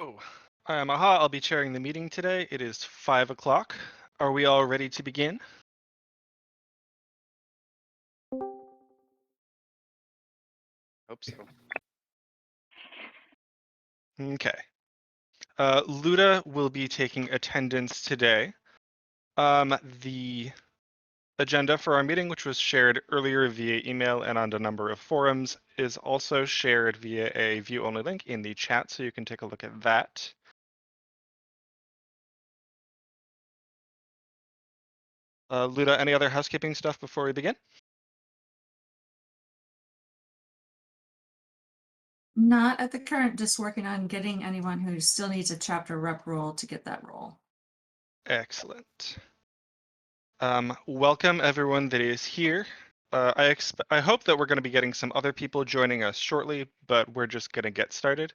Oh, I am Aha. I'll be chairing the meeting today. It is 5 o'clock. Are we all ready to begin? Hope so. Okay. Luda will be taking attendance today. The agenda for our meeting, which was shared earlier via email and on a number of forums, is also shared via a view-only link in the chat, so you can take a look at that. Luda, any other housekeeping stuff before we begin? Not at the current, just working on getting anyone who still needs a chapter rep role to get that role. Excellent. Welcome everyone that is here. I hope that we're going to be getting some other people joining us shortly, but we're just going to get started.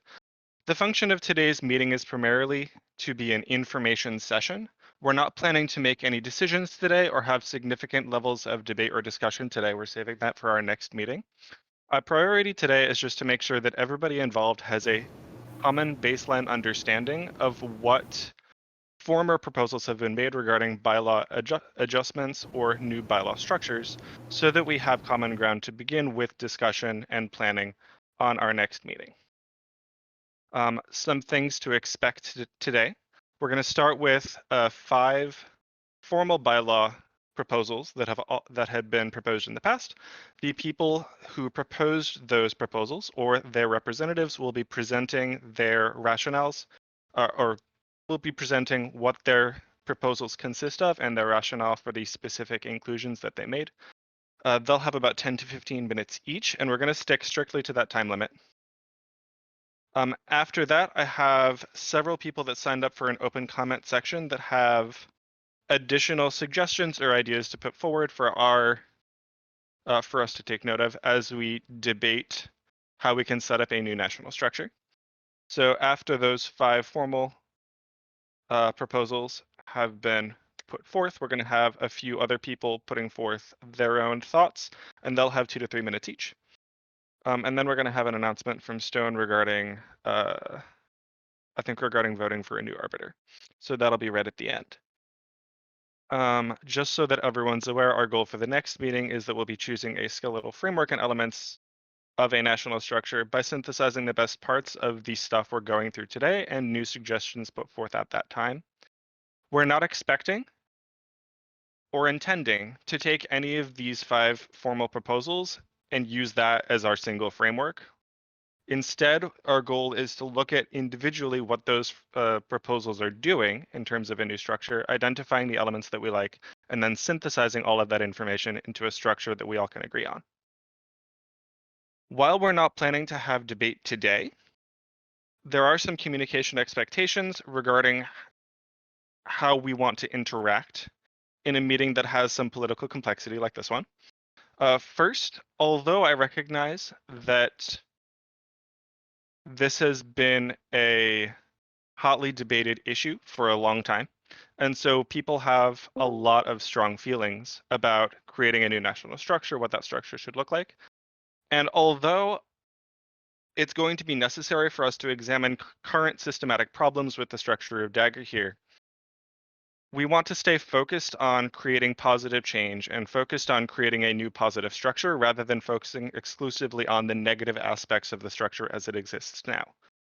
The function of today's meeting is primarily to be an information session. We're not planning to make any decisions today or have significant levels of debate or discussion today. We're saving that for our next meeting. Our priority today is just to make sure that everybody involved has a common baseline understanding of what former proposals have been made regarding bylaw adjustments or new bylaw structures so that we have common ground to begin with discussion and planning on our next meeting. Some things to expect today. We're going to start with 5 formal bylaw proposals that had been proposed in the past. The people who proposed those proposals or their representatives will be presenting their rationales or will be presenting what their proposals consist of and their rationale for the specific inclusions that they made. They'll have about 10 to 15 minutes each, and we're going to stick strictly to that time limit. After that, I have several people that signed up for an open comment section that have additional suggestions or ideas to put forward for us to take note of as we debate how we can set up a new national structure. So after those 5 formal proposals have been put forth, we're going to have a few other people putting forth their own thoughts, and they'll have 2 to 3 minutes each. And then we're going to have an announcement from Stone regarding, I think regarding voting for a new arbiter. So that'll be read at the end. Just so that everyone's aware, our goal for the next meeting is that we'll be choosing a skeletal framework and elements of a national structure by synthesizing the best parts of the stuff we're going through today and new suggestions put forth at that time. We're not expecting or intending to take any of these 5 formal proposals and use that as our single framework. Instead, our goal is to look at individually what those proposals are doing in terms of a new structure, identifying the elements that we like, and then synthesizing all of that information into a structure that we all can agree on. While we're not planning to have debate today, there are some communication expectations regarding how we want to interact in a meeting that has some political complexity like this one. First, although I recognize that this has been a hotly debated issue for a long time, and so people have a lot of strong feelings about creating a new national structure, what that structure should look like. And although it's going to be necessary for us to examine current systematic problems with the structure of Dagorhir, we want to stay focused on creating positive change and focused on creating a new positive structure rather than focusing exclusively on the negative aspects of the structure as it exists now.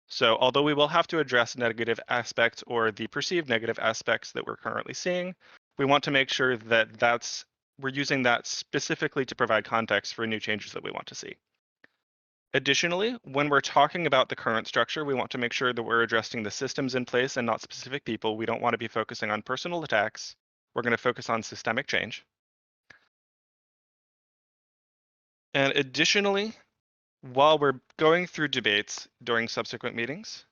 So although we will have to address negative aspects or the perceived negative aspects that we're currently seeing, we want to make sure that we're using that specifically to provide context for new changes that we want to see. Additionally, when we're talking about the current structure, we want to make sure that we're addressing the systems in place and not specific people. We don't want to be focusing on personal attacks. We're going to focus on systemic change. And additionally, while we're going through debates during subsequent meetings,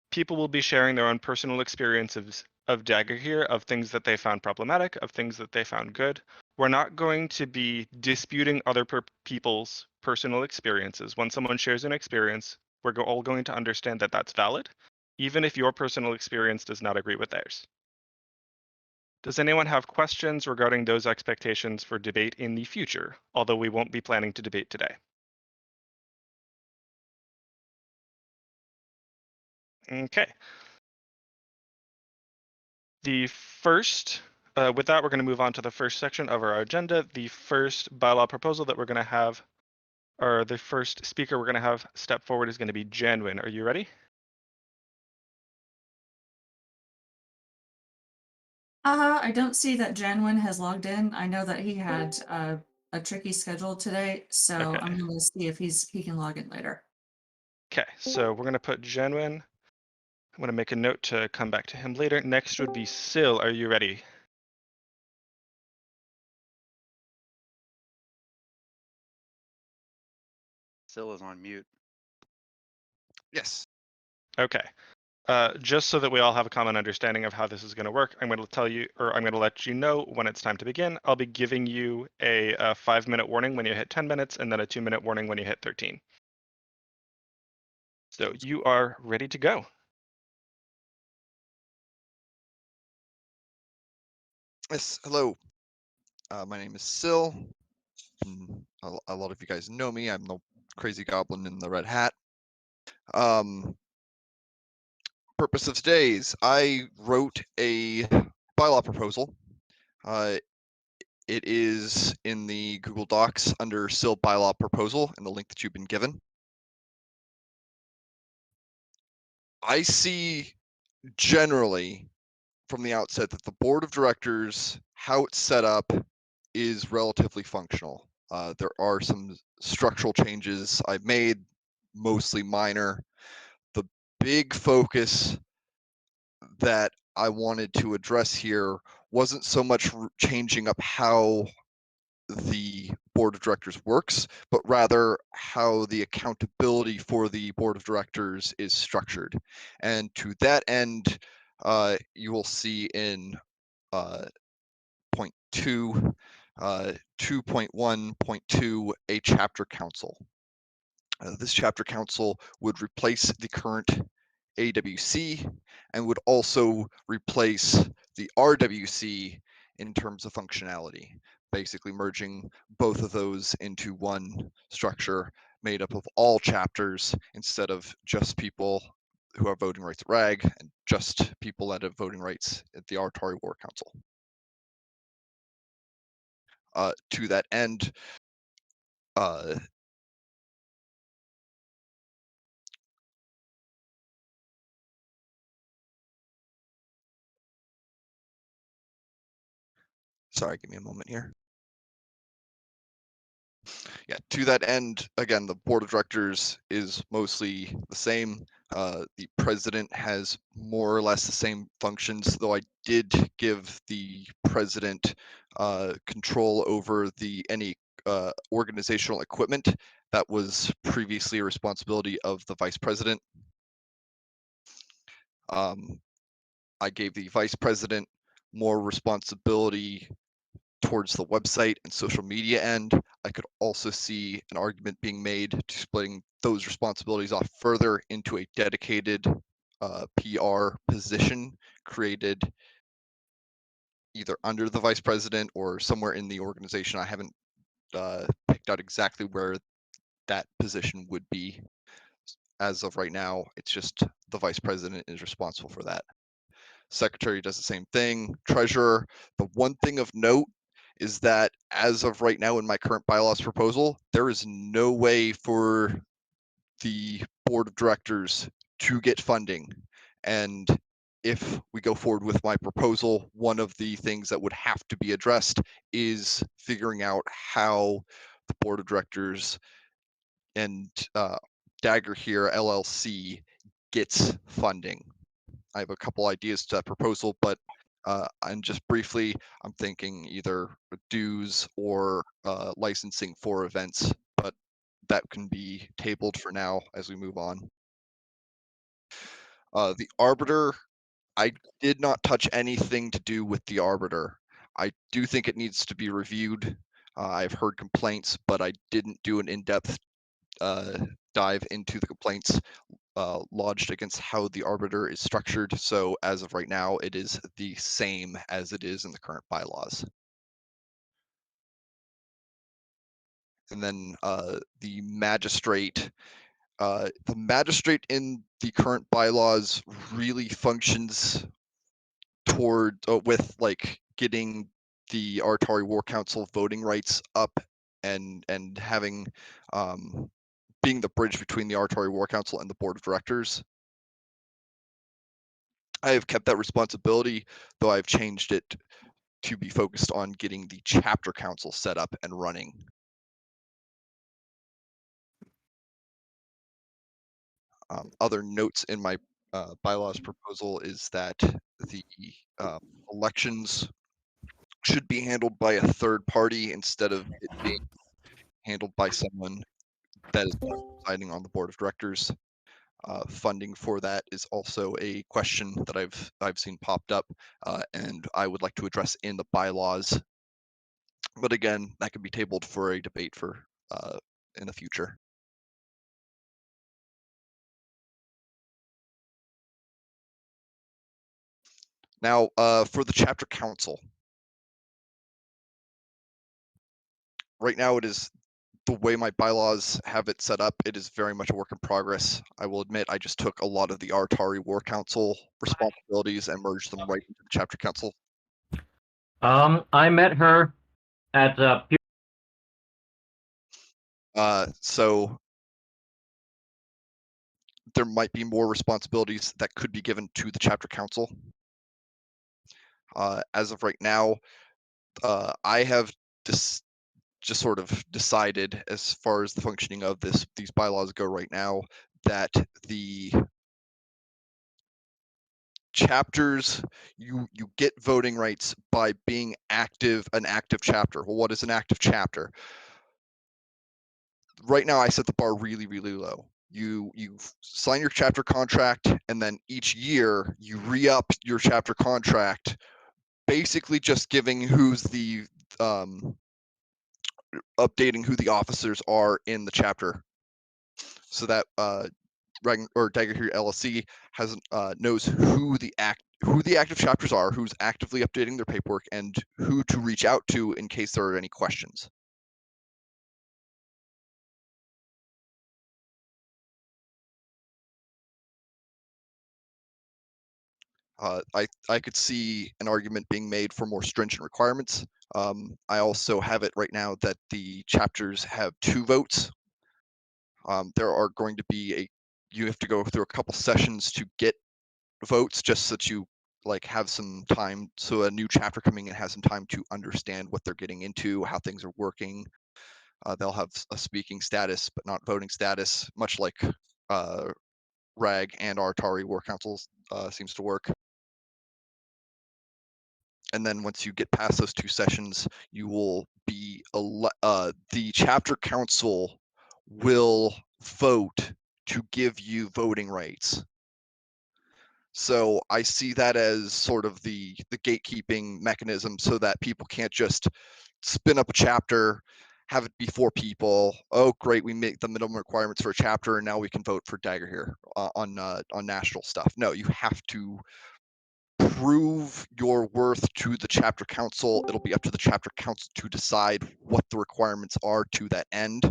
people will be sharing their own personal experiences of Dagorhir, of things that they found problematic, of things that they found good. We're not going to be disputing other people's personal experiences. When someone shares an experience, we're all going to understand that that's valid, even if your personal experience does not agree with theirs. Does anyone have questions regarding those expectations for debate in the future, although we won't be planning to debate today? Okay. The first, with that, we're going to move on to the first section of our agenda. The first bylaw proposal that we're going to have, or the first speaker we're going to have step forward is going to be Janwin. Are you ready? I don't see that Janwin has logged in. I know that he had a tricky schedule today, so Okay. I'm gonna see if he can log in later. Okay, so we're going to put Janwin. I'm going to make a note to come back to him later. Next would be Sil. Are you ready? Sil is on mute. Yes. Okay. Just so that we all have a common understanding of how this is going to work, I'm going to tell you, or I'm going to let you know when it's time to begin. I'll be giving you a 5-minute warning when you hit 10 minutes, and then a 2-minute warning when you hit 13. So you are ready to go. Yes. Hello. My name is Sil. A lot of you guys know me. I'm the crazy goblin in the red hat. Purpose of today is I wrote a bylaw proposal. It is in the Google Docs under Sil Bylaw Proposal in the link that you've been given. I see generally from the outset that the board of directors, how it's set up, is relatively functional. There are some structural changes I've made, mostly minor. The big focus that I wanted to address here wasn't so much changing up how the board of directors works, but rather how the accountability for the board of directors is structured. And to that end, you will see in point 2, 2.1.2, a chapter council. This chapter council would replace the current AWC and would also replace the RWC in terms of functionality, basically merging both of those into one structure made up of all chapters instead of just people who have voting rights at RAG and just people that have voting rights at the Aratari War Council. To that end, sorry, give me a moment here. Yeah, to that end, again, the board of directors is mostly the same. The president has more or less the same functions, though I did give the president control over any organizational equipment that was previously a responsibility of the vice president. I gave the vice president more responsibility towards the website and social media end. I could also see an argument being made to splitting those responsibilities off further into a dedicated PR position created either under the vice president or somewhere in the organization. I haven't picked out exactly where that position would be. As of right now, it's just the vice president is responsible for that. Secretary does the same thing. Treasurer. The one thing of note is that as of right now in my current bylaws proposal, there is no way for the board of directors to get funding. And if we go forward with my proposal, one of the things that would have to be addressed is figuring out how the board of directors and Dagorhir LLC gets funding. I have a couple ideas to that proposal, but and just briefly, I'm thinking either dues or licensing for events, but that can be tabled for now as we move on. The Arbiter, I did not touch anything to do with the Arbiter. I do think it needs to be reviewed. I've heard complaints, but I didn't do an in-depth dive into the complaints lodged against how the Arbiter is structured. So as of right now, it is the same as it is in the current bylaws. And then the magistrate in the current bylaws really functions toward with like getting the Aratari War Council voting rights up and having being the bridge between the Aratari War Council and the Board of Directors. I have kept that responsibility, though I've changed it to be focused on getting the chapter council set up and running. Other notes in my bylaws proposal is that the elections should be handled by a third party instead of it being handled by someone that is presiding on the board of directors. Funding for that is also a question that I've seen popped up, and I would like to address in the bylaws. But again, that could be tabled for a debate for in the future. Now, for the chapter council. Right now, it is the way my bylaws have it set up. It is very much a work in progress. I will admit, I just took a lot of the Aratari War Council responsibilities and merged them right into the chapter council. I met her at So there might be more responsibilities that could be given to the chapter council. As of right now, I have just sort of decided, as far as the functioning of these bylaws go right now, that the chapters, you get voting rights by being an active chapter. Well, what is an active chapter? Right now, I set the bar really, really low. You sign your chapter contract, and then each year you re-up your chapter contract, basically just giving who's the updating who the officers are in the chapter, so that Dagorhir LLC has knows who the active chapters are, who's actively updating their paperwork, and who to reach out to in case there are any questions. I could see an argument being made for more stringent requirements. I also have it right now that the chapters have 2 votes. There are going to be you have to go through a couple sessions to get votes, just so that you like have some time, so a new chapter coming in has some time to understand what they're getting into, how things are working. They'll have a speaking status, but not voting status, much like RAG and Aratari War Council seems to work. And then once you get past those 2 sessions, you will be the chapter council will vote to give you voting rights. So I see that as sort of the gatekeeping mechanism, so that people can't just spin up a chapter, have it be 4 people. Oh, great, we make the minimum requirements for a chapter, and now we can vote for Dagorhir on national stuff. No, you have to prove your worth to the chapter council. It'll be up to the chapter council to decide what the requirements are to that end.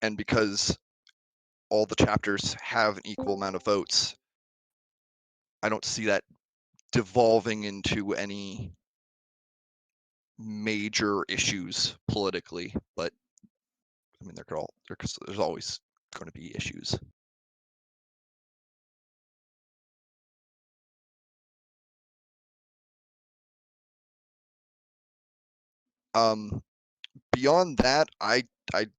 And because all the chapters have an equal amount of votes, I don't see that devolving into any major issues politically, but I mean, there's always going to be issues. Beyond that, I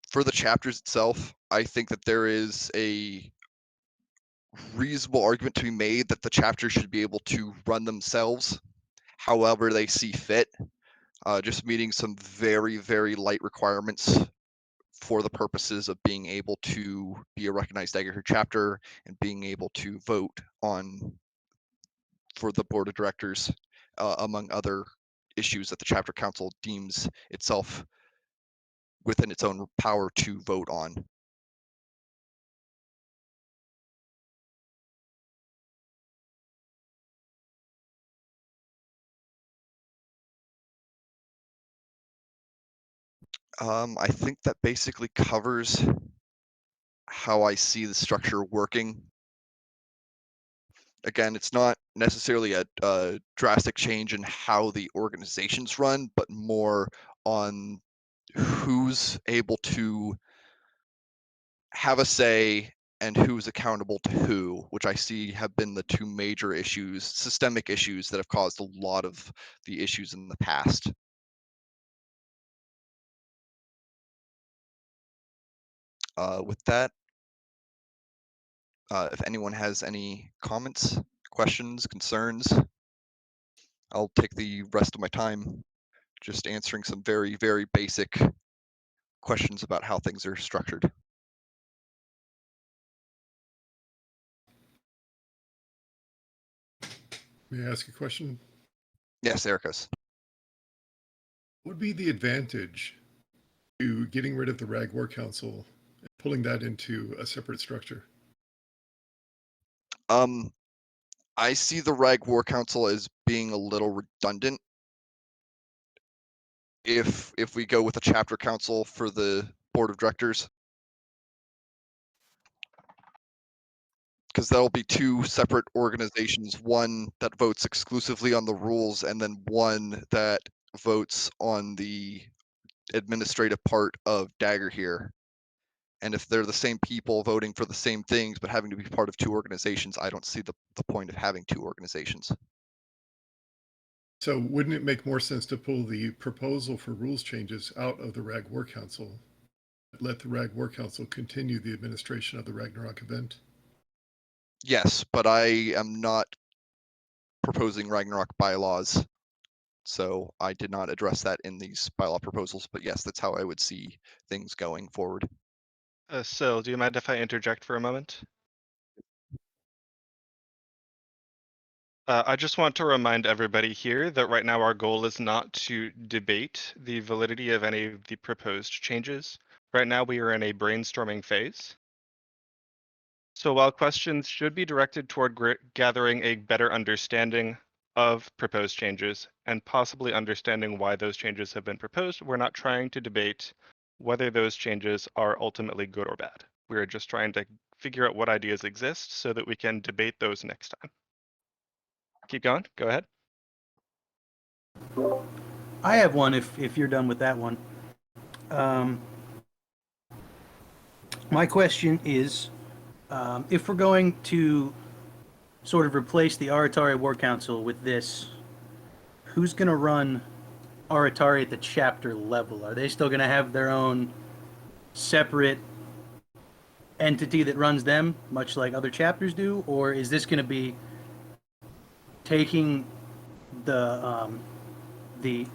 for the chapters itself, I think that there is a reasonable argument to be made that the chapters should be able to run themselves however they see fit, just meeting some very, very light requirements for the purposes of being able to be a recognized Dagorhir chapter and being able to vote for the board of directors, among other issues that the chapter council deems itself within its own power to vote on. I think that basically covers how I see the structure working. Again, it's not necessarily a drastic change in how the organizations run, but more on who's able to have a say and who's accountable to who, which I see have been the two major issues, systemic issues that have caused a lot of the issues in the past. With that, if anyone has any comments, questions, concerns, I'll take the rest of my time just answering some very, very basic questions about how things are structured. May I ask a question? Yes, Ericos. What would be the advantage to getting rid of the RAG War Council and pulling that into a separate structure? I see the RAG War Council as being a little redundant. If we go with a chapter council for the board of directors, because that'll be two separate organizations, one that votes exclusively on the rules and then one that votes on the administrative part of Dagorhir. And if they're the same people voting for the same things but having to be part of two organizations, I don't see the point of having two organizations. So wouldn't it make more sense to pull the proposal for rules changes out of the RAG War Council? Let the RAG War Council continue the administration of the Ragnarok event? Yes, but I am not proposing Ragnarok bylaws, so I did not address that in these bylaw proposals, but yes, that's how I would see things going forward. Sil, do you mind if I interject for a moment? I just want to remind everybody here that right now our goal is not to debate the validity of any of the proposed changes. Right now we are in a brainstorming phase. So while questions should be directed toward gathering a better understanding of proposed changes and possibly understanding why those changes have been proposed, we're not trying to debate whether those changes are ultimately good or bad. We're just trying to figure out what ideas exist so that we can debate those next time. Keep going, go ahead. I have one if you're done with that one. My question is, if we're going to sort of replace the Aratari War Council with this, who's going to run Aratari at the chapter level? Are they still going to have their own separate entity that runs them, much like other chapters do? Or is this going to be taking the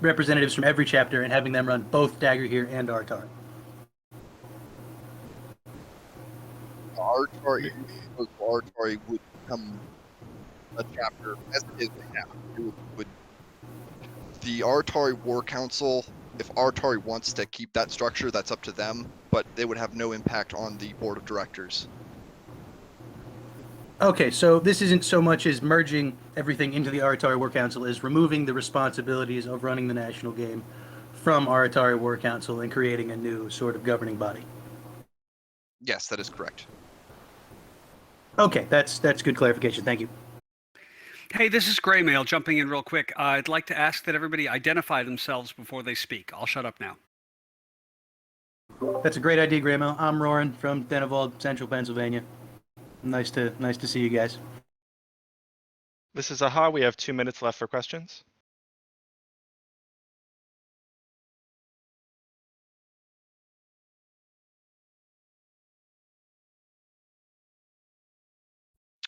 representatives from every chapter and having them run both Dagorhir and Aratari? Aratari would become a chapter as it is right now. The Aratari War Council, if Aratari wants to keep that structure, that's up to them, but they would have no impact on the board of directors. Okay, so this isn't so much as merging everything into the Aratari War Council as removing the responsibilities of running the national game from Aratari War Council and creating a new sort of governing body. Yes, that is correct. Okay, that's good clarification. Thank you. Hey, this is Graymail jumping in real quick. I'd like to ask that everybody identify themselves before they speak. I'll shut up now. That's a great idea, Graymail. I'm Roran from Denevald, Central Pennsylvania. Nice to see you guys. This is Aha. We have 2 minutes left for questions.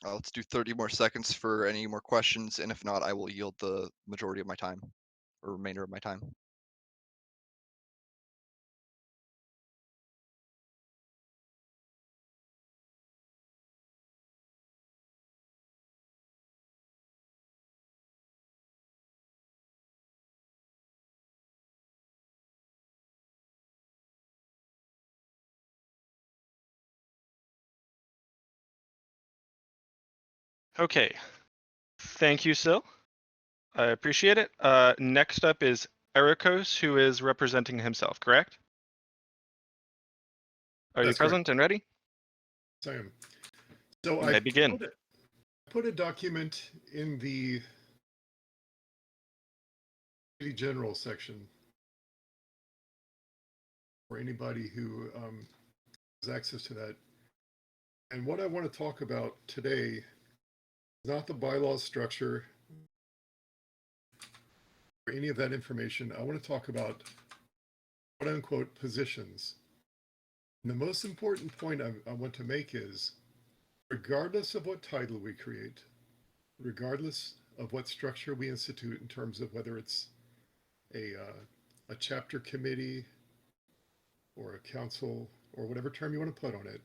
Let's do 30 more seconds for any more questions, and if not, I will yield the majority of my time, or remainder of my time. Okay, thank you, Sil. I appreciate it. Next up is Ericos, who is representing himself, correct? Are you That's correct. present and ready? I am. So You may begin. put a document in the City General section for anybody who has access to that. And what I want to talk about today is not the bylaws structure or any of that information. I want to talk about quote unquote positions. And the most important point I want to make is, regardless of what title we create, regardless of what structure we institute in terms of whether it's a chapter committee or a council or whatever term you want to put on it,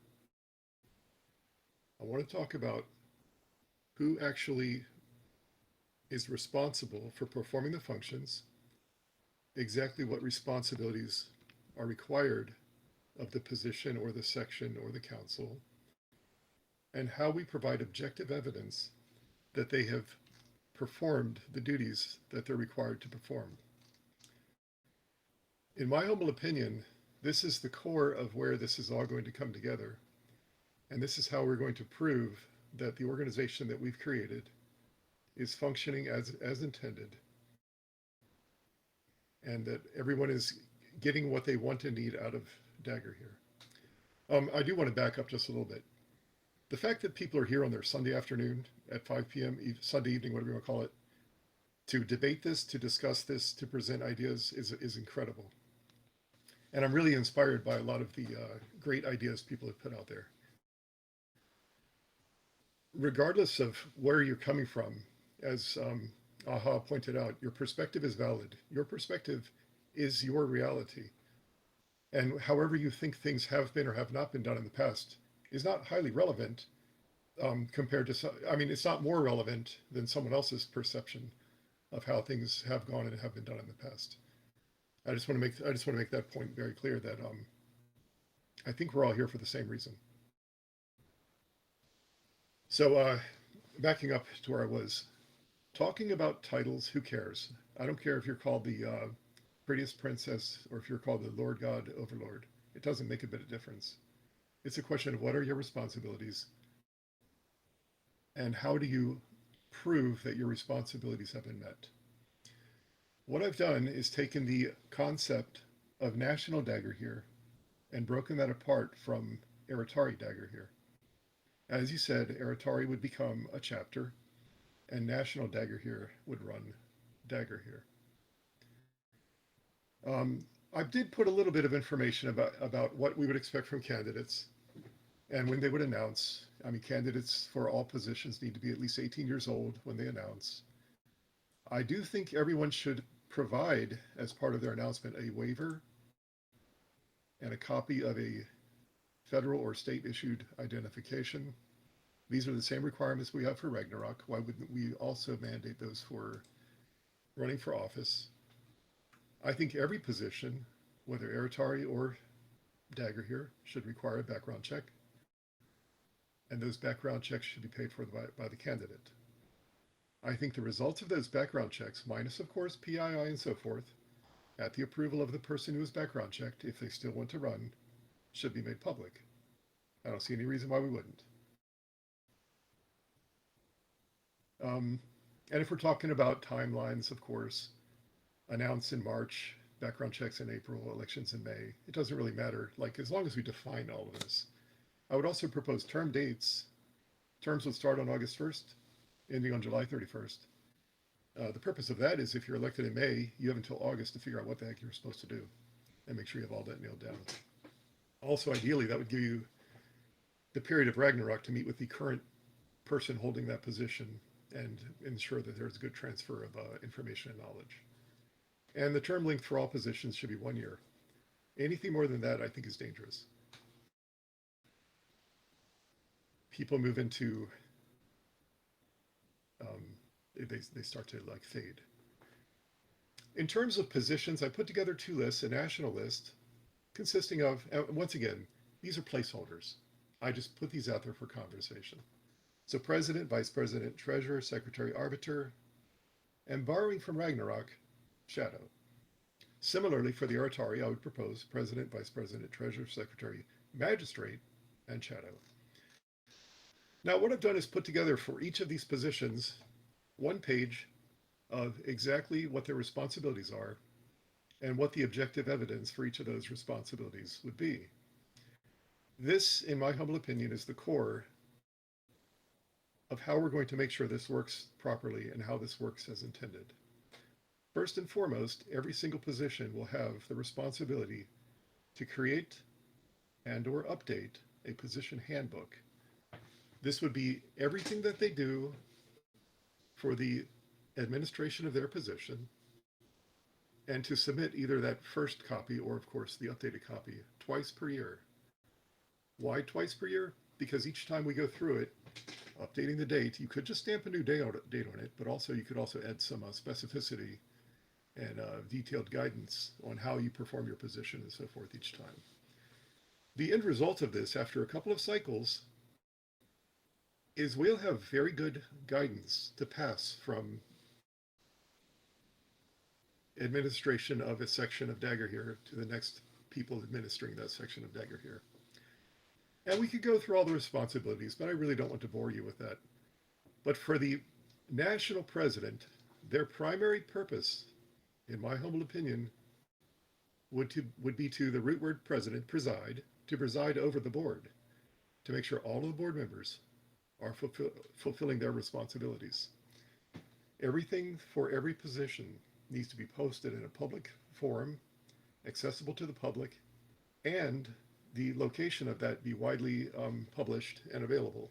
I want to talk about who actually is responsible for performing the functions, exactly what responsibilities are required of the position or the section or the council, and how we provide objective evidence that they have performed the duties that they're required to perform. In my humble opinion, this is the core of where this is all going to come together. And this is how we're going to prove that the organization that we've created is functioning as intended, and that everyone is getting what they want and need out of Dagorhir. I do want to back up just a little bit. The fact that people are here on their Sunday afternoon at 5 p.m., Sunday evening, whatever you want to call it, to debate this, to discuss this, to present ideas is incredible. And I'm really inspired by a lot of the great ideas people have put out there. Regardless of where you're coming from, as Aha pointed out, your perspective is valid. Your perspective is your reality. And however you think things have been or have not been done in the past is not highly relevant compared to, it's not more relevant than someone else's perception of how things have gone and have been done in the past. I just want to make that point very clear that I think we're all here for the same reason. So backing up to where I was, talking about titles, who cares? I don't care if you're called the prettiest princess or if you're called the Lord God Overlord. It doesn't make a bit of difference. It's a question of what are your responsibilities and how do you prove that your responsibilities have been met. What I've done is taken the concept of National Dagorhir and broken that apart from Iratari Dagorhir. As you said, Aratari would become a chapter and National Dagorhir would run Dagorhir. I did put a little bit of information about what we would expect from candidates and when they would announce. Candidates for all positions need to be at least 18 years old when they announce. I do think everyone should provide, as part of their announcement, a waiver and a copy of a federal or state issued identification. These are the same requirements we have for Ragnarok. Why wouldn't we also mandate those for running for office? I think every position, whether Aratari or Dagorhir, should require a background check. And those background checks should be paid for by the candidate. I think the results of those background checks, minus of course PII and so forth, at the approval of the person who was background checked, if they still want to run, should be made public. I don't see any reason why we wouldn't. And if we're talking about timelines, of course, announce in March, background checks in April, elections in May, it doesn't really matter, as long as we define all of this. I would also propose term dates. Terms would start on August 1st, ending on July 31st. The purpose of that is if you're elected in May, you have until August to figure out what the heck you're supposed to do and make sure you have all that nailed down. Also, ideally, that would give you the period of Ragnarok to meet with the current person holding that position and ensure that there's good transfer of information and knowledge. And the term length for all positions should be 1 year. Anything more than that, I think, is dangerous. People move into, they start to fade. In terms of positions, I put together two lists, a national list consisting of, once again, these are placeholders. I just put these out there for conversation. So president, vice president, treasurer, secretary, arbiter, and borrowing from Ragnarok, shadow. Similarly, for the Aratari, I would propose president, vice president, treasurer, secretary, Magistrate, and Shadow. Now, what I've done is put together for each of these positions one page of exactly what their responsibilities are and what the objective evidence for each of those responsibilities would be. This, in my humble opinion, is the core of how we're going to make sure this works properly and how this works as intended. First and foremost, every single position will have the responsibility to create and/or update a position handbook. This would be everything that they do for the administration of their position, and to submit either that first copy or, of course, the updated copy twice per year. Why twice per year? Because each time we go through it, updating the date, you could just stamp a new date on it, but also you could also add some specificity and detailed guidance on how you perform your position and so forth each time. The end result of this, after a couple of cycles, is we'll have very good guidance to pass from administration of a section of Dagorhir to the next people administering that section of Dagorhir. And we could go through all the responsibilities, but I really don't want to bore you with that. But for the national president, their primary purpose, in my humble opinion, would be to the root word president, preside, to preside over the board, to make sure all of the board members are fulfilling their responsibilities. Everything for every position needs to be posted in a public forum, accessible to the public, and the location of that be widely published and available,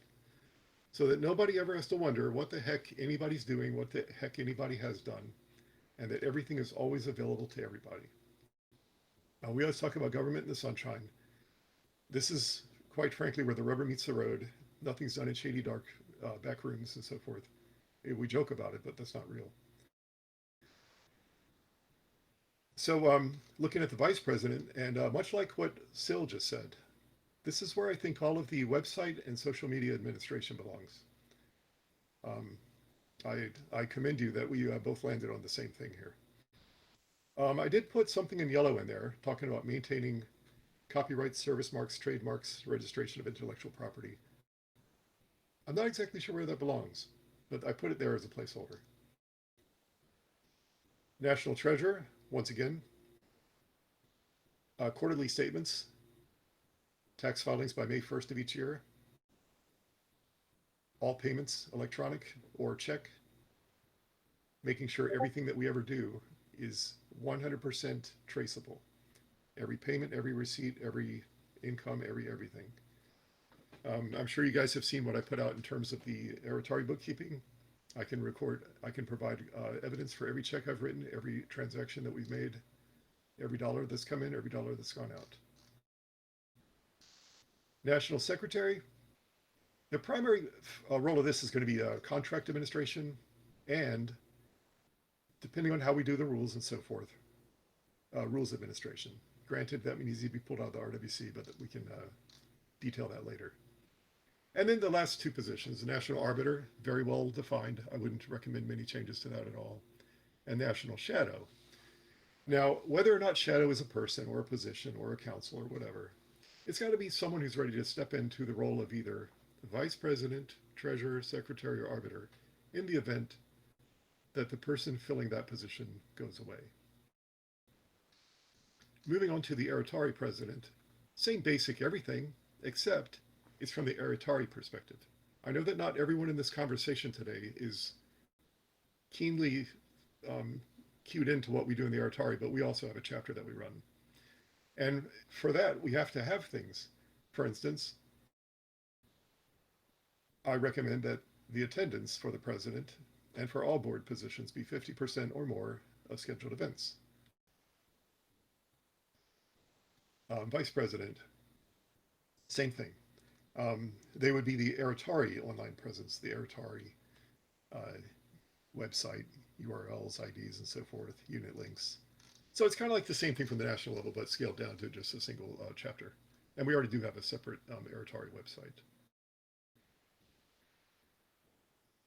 so that nobody ever has to wonder what the heck anybody's doing, what the heck anybody has done, and that everything is always available to everybody. We always talk about government in the sunshine. This is, quite frankly, where the rubber meets the road. Nothing's done in shady, dark back rooms and so forth. We joke about it, but that's not real. So looking at the vice president, and much like what Sil just said, this is where I think all of the website and social media administration belongs. I commend you that we both landed on the same thing here. I did put something in yellow in there, talking about maintaining copyrights, service marks, trademarks, registration of intellectual property. I'm not exactly sure where that belongs, but I put it there as a placeholder. National Treasurer, once again, quarterly statements, tax filings by May 1st of each year, all payments electronic or check, making sure everything that we ever do is 100% traceable. Every payment, every receipt, every income, everything. I'm sure you guys have seen what I put out in terms of the Aratari bookkeeping. I can provide evidence for every check I've written, every transaction that we've made, every dollar that's come in, every dollar that's gone out. National Secretary, the primary role of this is going to be contract administration and, depending on how we do the rules and so forth, rules administration. Granted, that may easily be pulled out of the RWC, but we can detail that later. And then the last two positions, National Arbiter, very well defined. I wouldn't recommend many changes to that at all. And National Shadow. Now, whether or not Shadow is a person or a position or a council or whatever, it's got to be someone who's ready to step into the role of either vice president, treasurer, secretary, or arbiter in the event that the person filling that position goes away. Moving on to the Aratari president, same basic everything, except it's from the Aratari perspective. I know that not everyone in this conversation today is keenly cued into what we do in the Aratari, but we also have a chapter that we run. And for that, we have to have things. For instance, I recommend that the attendance for the president and for all board positions be 50% or more of scheduled events. Vice president, same thing. They would be the Aratari online presence, the Aratari website, URLs, IDs, and so forth, unit links. So it's kind of like the same thing from the national level, but scaled down to just a single chapter. And we already do have a separate Aratari website.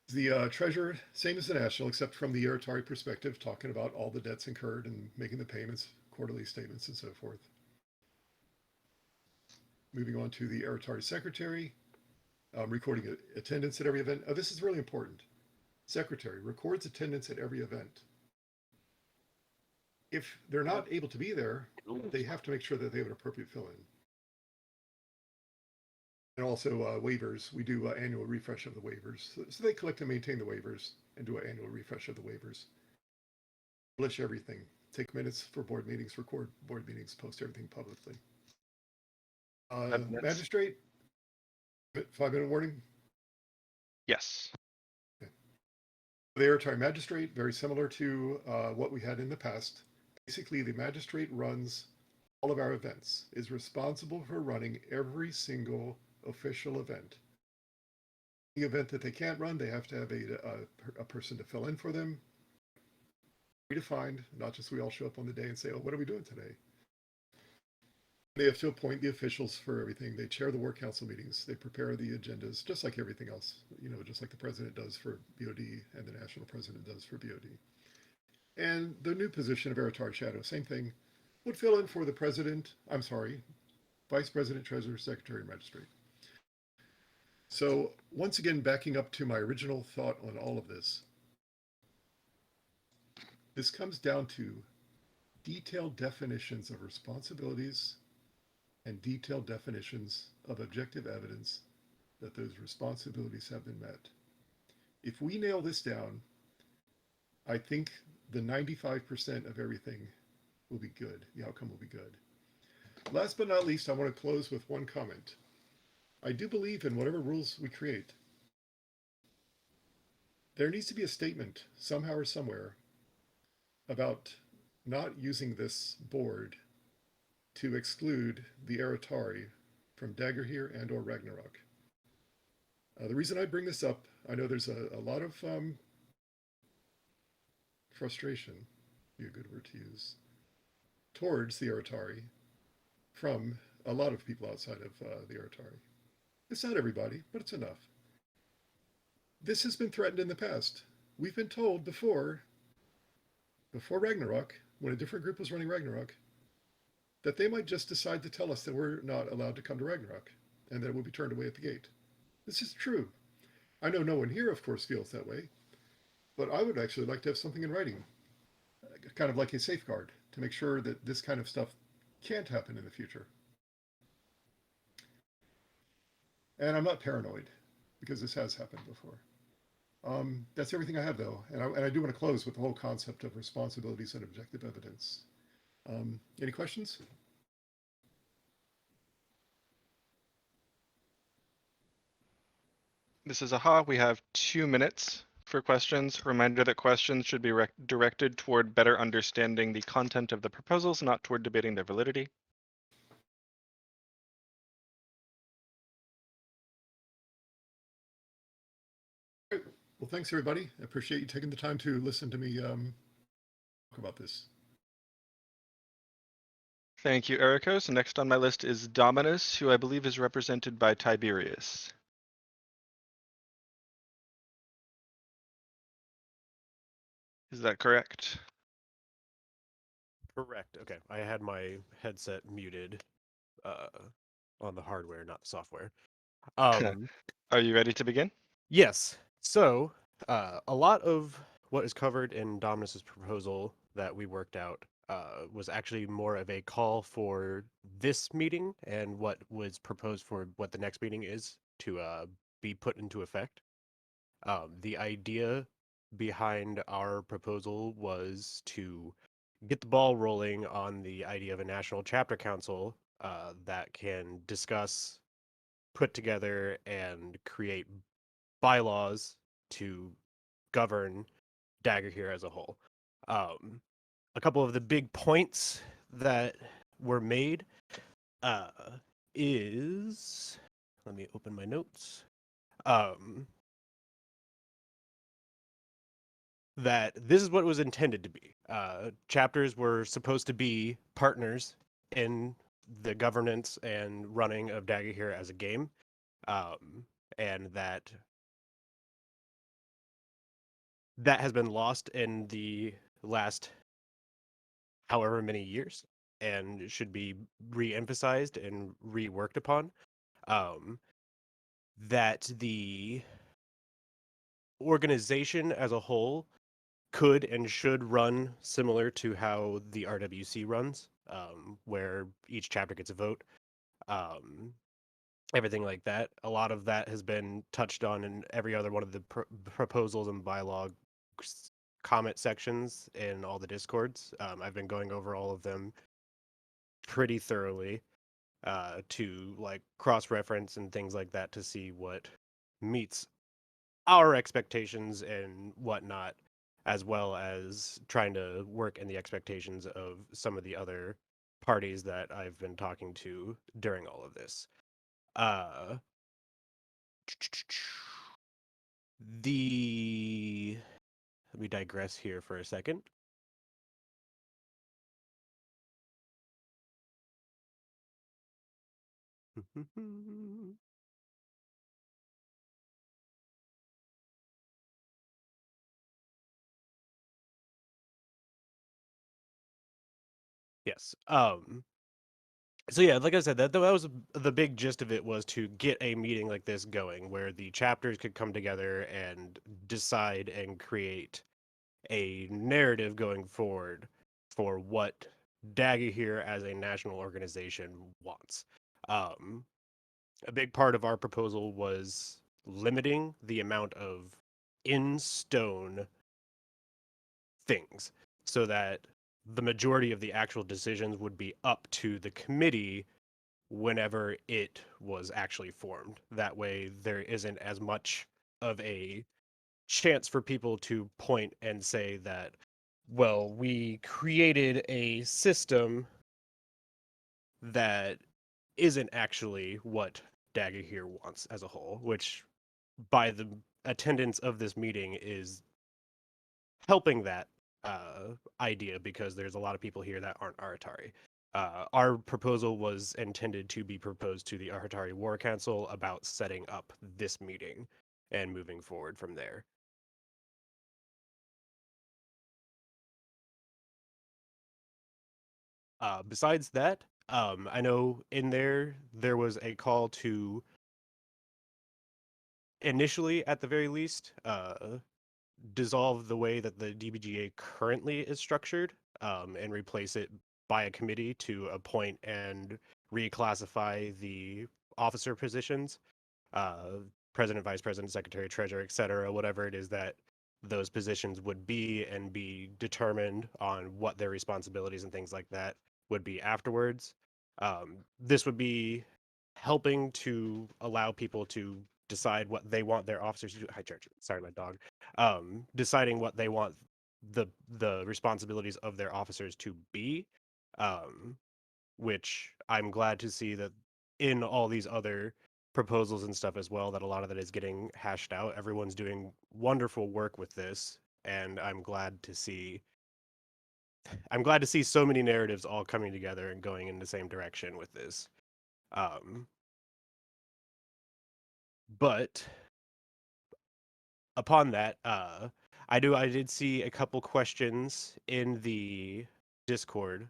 The treasurer, same as the national, except from the Aratari perspective, talking about all the debts incurred and making the payments, quarterly statements, and so forth. Moving on to the Aratari secretary, recording attendance at every event. Oh, this is really important. Secretary records attendance at every event. If they're not able to be there, they have to make sure that they have an appropriate fill-in. And also waivers. We do annual refresh of the waivers. So they collect and maintain the waivers and do an annual refresh of the waivers. Publish everything. Take minutes for board meetings, record board meetings, post everything publicly. Magistrate, 5-minute warning. Yes. Okay. The Aratari magistrate, very similar to what we had in the past. Basically, the magistrate runs all of our events, is responsible for running every single official event. The event that they can't run, they have to have a person to fill in for them. Predefined, not just we all show up on the day and say, oh, what are we doing today? They have to appoint the officials for everything. They chair the work council meetings. They prepare the agendas, just like everything else, just like the president does for BOD and the national president does for BOD. And the new position of Iratari Shadow, same thing, would fill in for the president, vice president, treasurer, secretary, and magistrate. So once again, backing up to my original thought on all of this, this comes down to detailed definitions of responsibilities and detailed definitions of objective evidence that those responsibilities have been met. If we nail this down, I think the 95% of everything will be good. The outcome will be good. Last but not least, I want to close with one comment. I do believe in whatever rules we create, there needs to be a statement somehow or somewhere about not using this board to exclude the Aratari from Dagorhir and or Ragnarok. The reason I bring this up, I know there's a lot of frustration, be a good word to use, towards the Aratari from a lot of people outside of the Aratari. It's not everybody, but it's enough. This has been threatened in the past. We've been told before Ragnarok, when a different group was running Ragnarok, that they might just decide to tell us that we're not allowed to come to Ragnarok and that we'll be turned away at the gate. This is true. I know no one here, of course, feels that way, but I would actually like to have something in writing, kind of like a safeguard, to make sure that this kind of stuff can't happen in the future. And I'm not paranoid, because this has happened before. That's everything I have, though. And I do want to close with the whole concept of responsibilities and objective evidence. Any questions? This is AHA. We have 2 minutes for questions. Reminder that questions should be directed toward better understanding the content of the proposals, not toward debating their validity. Great. Well, thanks, everybody. I appreciate you taking the time to listen to me talk about this. Thank you, Ericos. Next on my list is Dominus, who I believe is represented by Tiberius. Is that correct? Correct. Okay. I had my headset muted on the hardware, not the software. Are you ready to begin? Yes. So, a lot of what is covered in Dominus's proposal that we worked out was actually more of a call for this meeting and what was proposed for what the next meeting is to be put into effect. The idea behind our proposal was to get the ball rolling on the idea of a national chapter council that can discuss, put together, and create bylaws to govern Dagorhir as a whole. A couple of the big points that were made is, let me open my notes. That this is what it was intended to be. Chapters were supposed to be partners in the governance and running of Dagorhir as a game, and that has been lost in the last however many years. and should be re-emphasized and reworked upon. That the organization as a whole could and should run similar to how the RWC runs, where each chapter gets a vote, everything like that. A lot of that has been touched on in every other one of the proposals and bylaw comment sections in all the discords. I've been going over all of them pretty thoroughly to like cross-reference and things like that to see what meets our expectations and whatnot, as well as trying to work in the expectations of some of the other parties that I've been talking to during all of this. Let me digress here for a second. Yes. So yeah, like I said, that was the big gist of it, was to get a meeting like this going where the chapters could come together and decide and create a narrative going forward for what Dagorhir as a national organization wants. A big part of our proposal was limiting the amount of in stone things so that the majority of the actual decisions would be up to the committee whenever it was actually formed. That way, there isn't as much of a chance for people to point and say that, well, we created a system that isn't actually what Dagorhir wants as a whole, which by the attendance of this meeting is helping that idea, because there's a lot of people here that aren't Aratari. Our proposal was intended to be proposed to the Aratari War Council about setting up this meeting and moving forward from there. Besides that, I know in there was a call to, initially at the very least, dissolve the way that the DBGA currently is structured, and replace it by a committee to appoint and reclassify the officer positions, president, vice president, secretary, treasurer, etc., whatever it is that those positions would be, and be determined on what their responsibilities and things like that would be afterwards. This would be helping to allow people to decide what they want their officers to do. Hi, Church. Sorry, my dog. Deciding what they want the responsibilities of their officers to be, which I'm glad to see that in all these other proposals and stuff as well, that a lot of that is getting hashed out. Everyone's doing wonderful work with this, and I'm glad to see so many narratives all coming together and going in the same direction with this. But upon that, I did see a couple questions in the Discord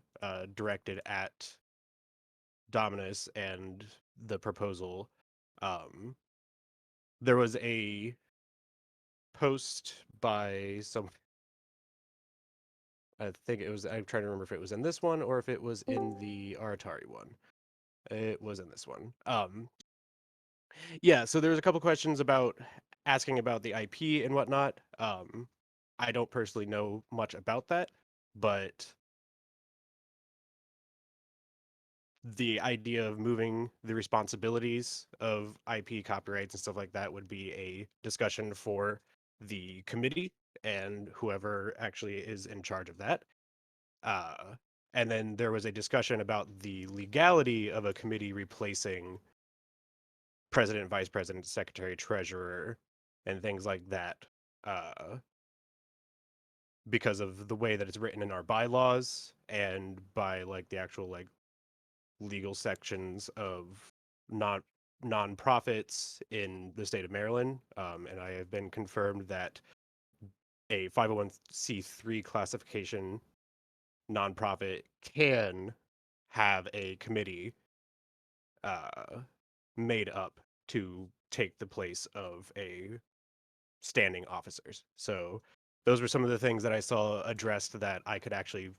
directed at Dominus and the proposal. There was a post by some, I think it was, I'm trying to remember if it was in this one or if it was in the Aratari one. It was in this one. Yeah, so there was a couple questions about asking about the IP and whatnot. I don't personally know much about that, but the idea of moving the responsibilities of IP copyrights and stuff like that would be a discussion for the committee and whoever actually is in charge of that. And then there was a discussion about the legality of a committee replacing president, vice president, secretary, treasurer, and things like that, because of the way that it's written in our bylaws and by like the actual like legal sections of non-profits in the state of Maryland. And I have been confirmed that a 501c3 classification nonprofit can have a committee made up to take the place of a standing officers. So those were some of the things that I saw addressed that I could actually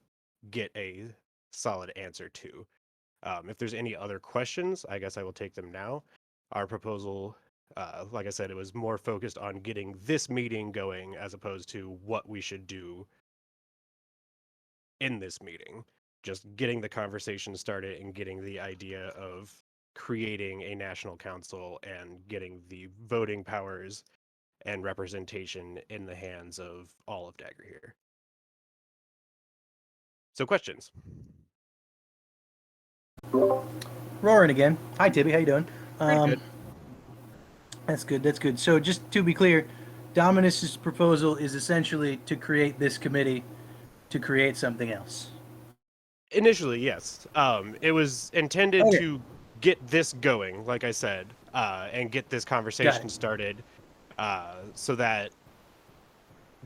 get a solid answer to. If there's any other questions, I guess I will take them now. Our proposal, like I said, it was more focused on getting this meeting going as opposed to what we should do in this meeting. Just getting the conversation started and getting the idea of creating a national council and getting the voting powers and representation in the hands of all of Dagorhir. So questions? Roaring again. Hi, Tibby. How you doing? Pretty good. That's good. That's good. So just to be clear, Dominus's proposal is essentially to create this committee to create something else. Initially, yes. It was intended Okay. to get this going, like I said, and get this conversation started, so that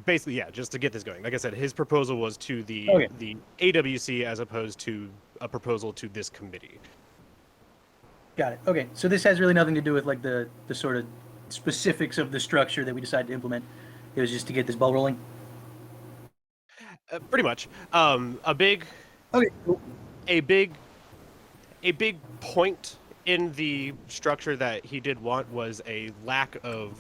basically, yeah, just to get this going. Like I said, his proposal was to the AWC as opposed to a proposal to this committee. Got it. Okay. So this has really nothing to do with like the sort of specifics of the structure that we decided to implement. It was just to get this ball rolling. Pretty much. A big point in the structure that he did want was a lack of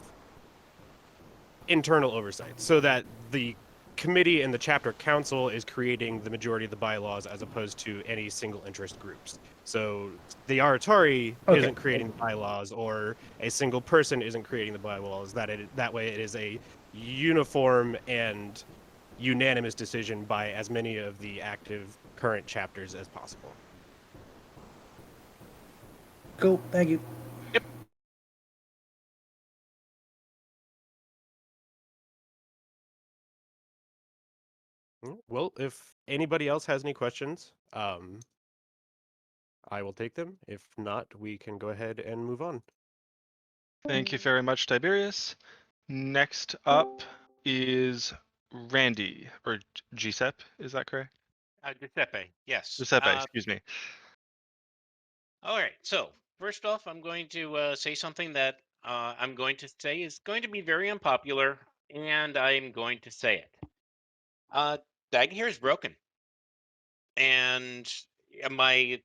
internal oversight, so that the committee and the chapter council is creating the majority of the bylaws as opposed to any single interest groups. So the Aratari isn't creating the bylaws, or a single person isn't creating the bylaws. That way it is a uniform and unanimous decision by as many of the active current chapters as possible. Cool. Thank you. Yep. Well, if anybody else has any questions, I will take them. If not, we can go ahead and move on. Thank you very much, Tiberius. Next up is Randy, or Giuseppe, is that correct? Giuseppe, yes. Giuseppe, excuse me. All right, so first off, I'm going to say something that I'm going to say is going to be very unpopular, and I'm going to say it. Dagorhir is broken. And my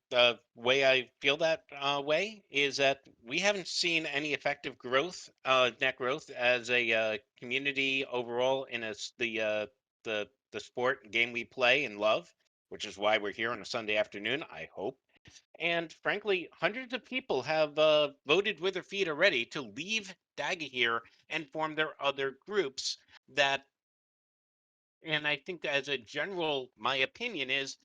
way I feel that way is that we haven't seen any effective growth, net growth, as a community overall in the sport game we play and love, which is why we're here on a Sunday afternoon, I hope. And frankly, hundreds of people have voted with their feet already to leave Dagorhir and form their other groups. And I think that as a general, my opinion is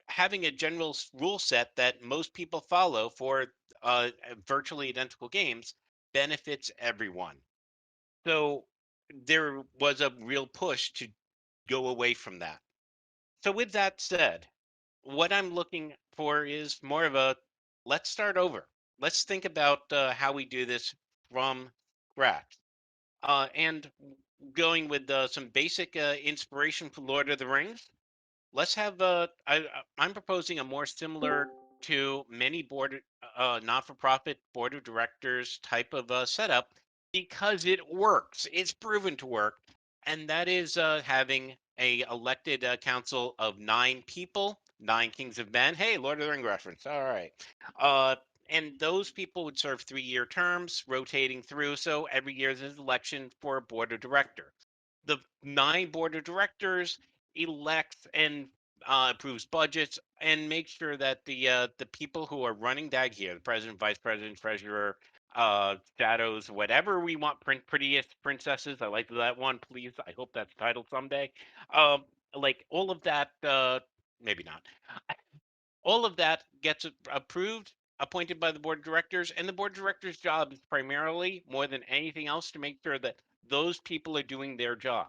having a general rule set that most people follow for virtually identical games benefits everyone. So there was a real push to go away from that. So with that said, what I'm looking for is more of a let's start over. Let's think about how we do this from scratch. And going with some basic inspiration from Lord of the Rings, let's have I'm proposing a more similar to many board not-for-profit board of directors type of setup because it works. It's proven to work, and that is having a elected council of 9 people, 9 kings of men. Hey, Lord of the Ring reference. All right. And those people would serve 3-year terms, rotating through. So every year there's an election for a board of director. The 9 board of directors elects and approves budgets and makes sure that the people who are running Dagorhir, the president, vice president, treasurer, shadows, whatever we want, prettiest princesses. I like that one, please. I hope that's titled someday. Like all of that, maybe not. All of that gets approved, appointed by the board of directors, and the board of directors' job is primarily, more than anything else, to make sure that those people are doing their job.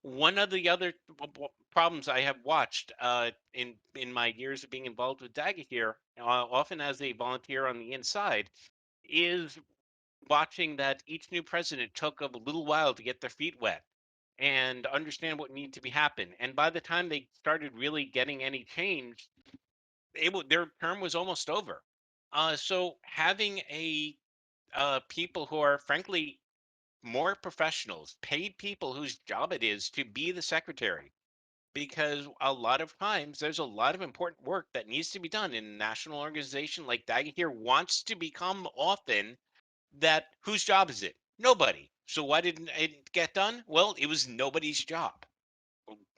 One of the other problems I have watched in my years of being involved with Dagorhir, often as a volunteer on the inside, is watching that each new president took a little while to get their feet wet and understand what needed to be happen. And by the time they started really getting any change, their term was almost over. So having a people who are frankly more professionals, paid people whose job it is to be the secretary, because a lot of times there's a lot of important work that needs to be done in a national organization like Dagorhir wants to become often that whose job is it? Nobody. So why didn't it get done? Well, it was nobody's job.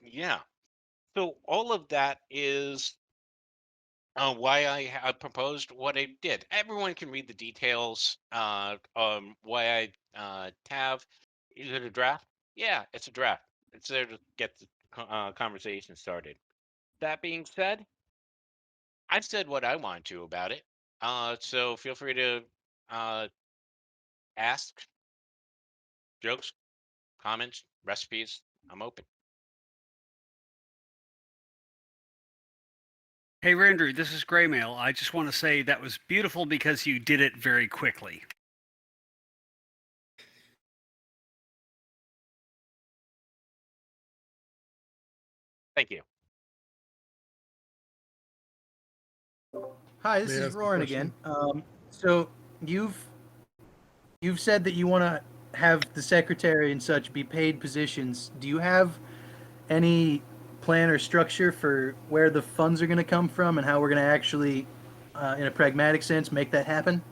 Yeah. So all of that is why I proposed what I did. Everyone can read the details. Why I have is it a draft? Yeah, it's a draft. It's there to get the conversation started. That being said, I've said what I want to about it. So feel free to uh, ask jokes, comments, recipes. I'm open. Hey, Randrew, this is Graymail. I just want to say that was beautiful because you did it very quickly. Thank you. Hi, this May I is ask a Roran question? again. So you've said that you want to have the secretary and such be paid positions. Do you have any plan or structure for where the funds are going to come from and how we're going to actually, in a pragmatic sense, make that happen?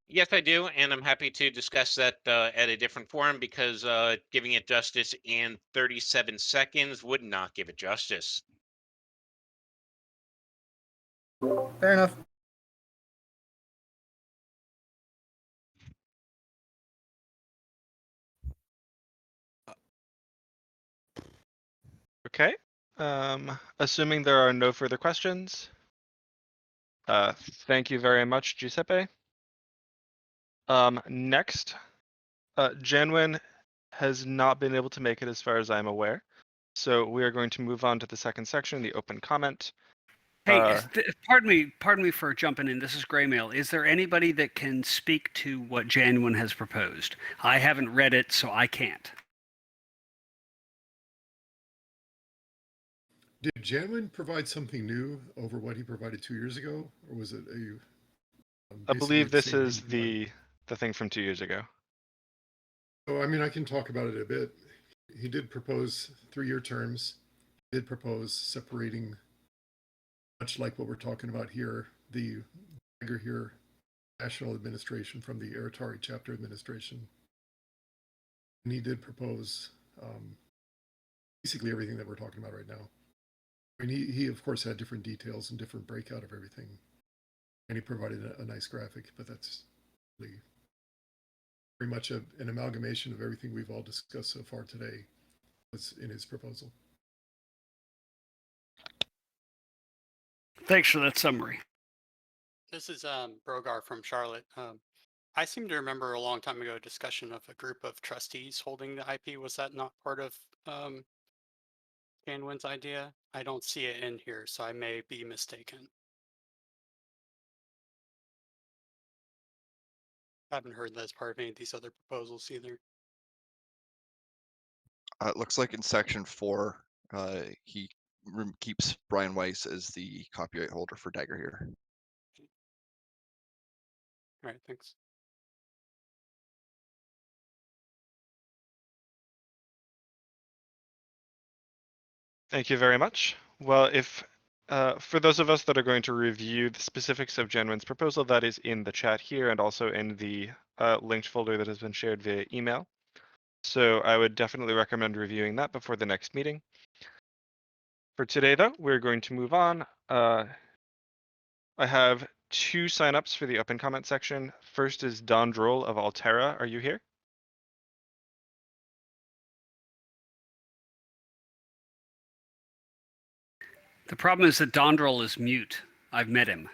Yes, I do, and I'm happy to discuss that at a different forum because giving it justice in 37 seconds would not give it justice. Fair enough. Okay. Assuming there are no further questions. Thank you very much, Giuseppe. Next, Janwin has not been able to make it as far as I'm aware. So we are going to move on to the second section, the open comment. Hey, pardon me for jumping in. This is Graymail. Is there anybody that can speak to what Janwin has proposed? I haven't read it, so I can't. Did Janwin provide something new over what he provided 2 years ago, or was it I basically believe the this same is thing he provided? the thing from 2 years ago. Oh, I mean, I can talk about it a bit. He did propose 3-year terms. He did propose separating, much like what we're talking about here, the Dagorhir National Administration from the Iratari Chapter Administration. And he did propose basically everything that we're talking about right now. I mean, he of course had different details and different breakout of everything. And he provided a nice graphic, but that's really very much an amalgamation of everything we've all discussed so far today was in his proposal. Thanks for that summary. This is Brogar from Charlotte. I seem to remember a long time ago a discussion of a group of trustees holding the IP. Was that not part of Janwin's idea? I don't see it in here, so I may be mistaken. I haven't heard that as part of any of these other proposals either. It looks like in section 4, he keeps Brian Weiss as the copyright holder for Dagorhir. All right, thanks. Thank you very much. Well, if for those of us that are going to review the specifics of Janwin's proposal, that is in the chat here and also in the linked folder that has been shared via email. So I would definitely recommend reviewing that before the next meeting. For today, though, we're going to move on. I have 2 signups for the open comment section. First is Don Droll of Altera. Are you here? The problem is that Dondrel is mute. I've met him.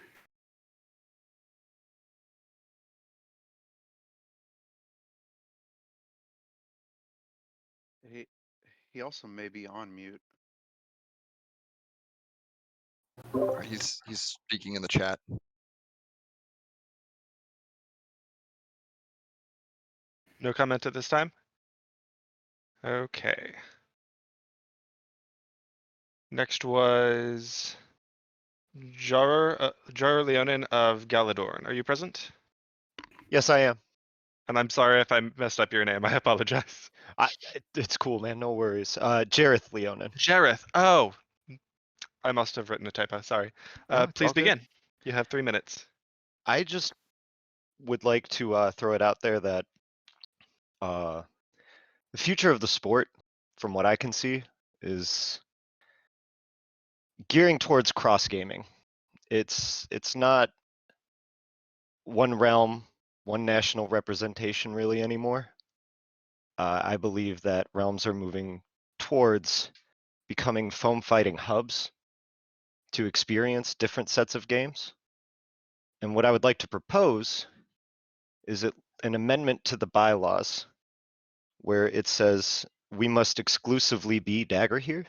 He also may be on mute. He's speaking in the chat. No comment at this time? Okay. Next was Jar Leonin of Galadorn. Are you present? Yes, I am. And I'm sorry if I messed up your name. I apologize. It's cool, man. No worries. Jareth Leonin. Jareth. Oh, I must have written a typo. Sorry. No, it's Please all good. begin. You have 3 minutes. I just would like to throw it out there that the future of the sport, from what I can see, is gearing towards cross gaming. It's not one realm, one national representation really anymore. I believe that realms are moving towards becoming foam fighting hubs to experience different sets of games. And what I would like to propose is an amendment to the bylaws where it says we must exclusively be Dagorhir,